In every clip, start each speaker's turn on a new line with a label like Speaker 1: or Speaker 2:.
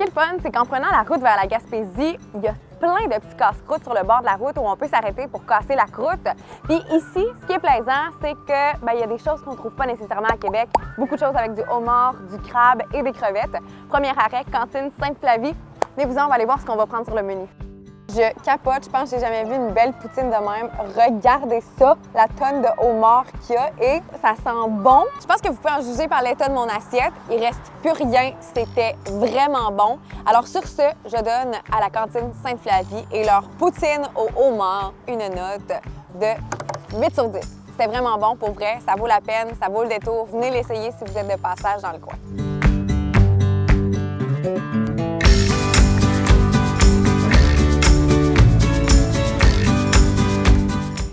Speaker 1: qui est le fun, c'est qu'en prenant la route vers la Gaspésie, il y a plein de petits casse-croûtes sur le bord de la route où on peut s'arrêter pour casser la croûte. Puis ici, ce qui est plaisant, c'est que il y a des choses qu'on ne trouve pas nécessairement à Québec. Beaucoup de choses avec du homard, du crabe et des crevettes. Premier arrêt, cantine Sainte-Flavie. Venez-vous-en, on va aller voir ce qu'on va prendre sur le menu. Je capote, je pense que j'ai jamais vu une belle poutine de même. Regardez ça, la tonne de homard qu'il y a et ça sent bon. Je pense que vous pouvez en juger par l'état de mon assiette. Il reste plus rien, c'était vraiment bon. Alors sur ce, je donne à la cantine Sainte-Flavie et leur poutine au homard une note de 8 sur 10. C'était vraiment bon pour vrai, ça vaut la peine, ça vaut le détour. Venez l'essayer si vous êtes de passage dans le coin.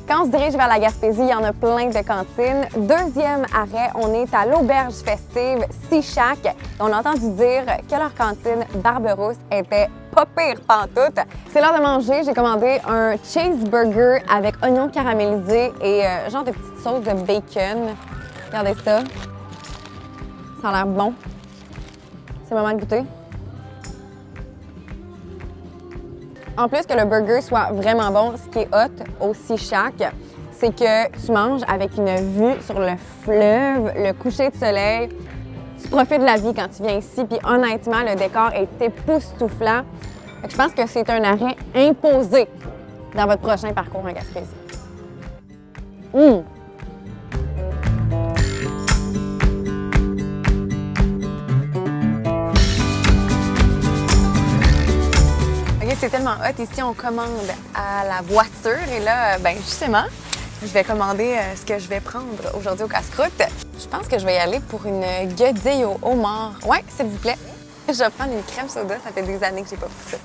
Speaker 1: Quand on se dirige vers la Gaspésie, il y en a plein de cantines. Deuxième arrêt, on est à l'auberge festive Seashack. On a entendu dire que leur cantine Barberousse était pas pire pantoute. C'est l'heure de manger. J'ai commandé un cheeseburger avec oignons caramélisés et genre de petite sauce de bacon. Regardez ça. Ça a l'air bon. C'est le moment de goûter. En plus que le burger soit vraiment bon, ce qui est hot au Seashack, c'est que tu manges avec une vue sur le fleuve, le coucher de soleil. Tu profites de la vie quand tu viens ici, puis honnêtement, le décor est époustouflant. Je pense que c'est un arrêt imposé dans votre prochain parcours en Gaspésie. C'est tellement hot. Ici, on commande à la voiture. Et là, justement, je vais commander ce que je vais prendre aujourd'hui au casse-croûte. Je pense que je vais y aller pour une guedille au homard. Ouais, s'il vous plaît. Je vais prendre une crème soda. Ça fait des années que j'ai pas pris ça.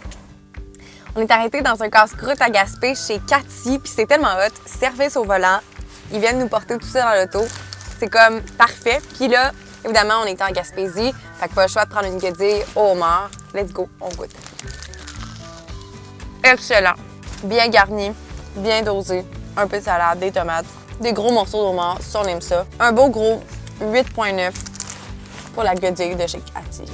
Speaker 1: On est arrêté dans un casse-croûte à Gaspé chez Cathy. Puis c'est tellement hot. Service au volant. Ils viennent nous porter tout ça dans l'auto. C'est comme parfait. Puis là, évidemment, on est en Gaspésie. Fait que pas le choix de prendre une guedille au homard. Let's go, on goûte. Excellent. Bien garni, bien dosé. Un peu de salade, des tomates, des gros morceaux de homard, si on aime ça. Un beau gros 8,9 pour la guedille de chez Cathy.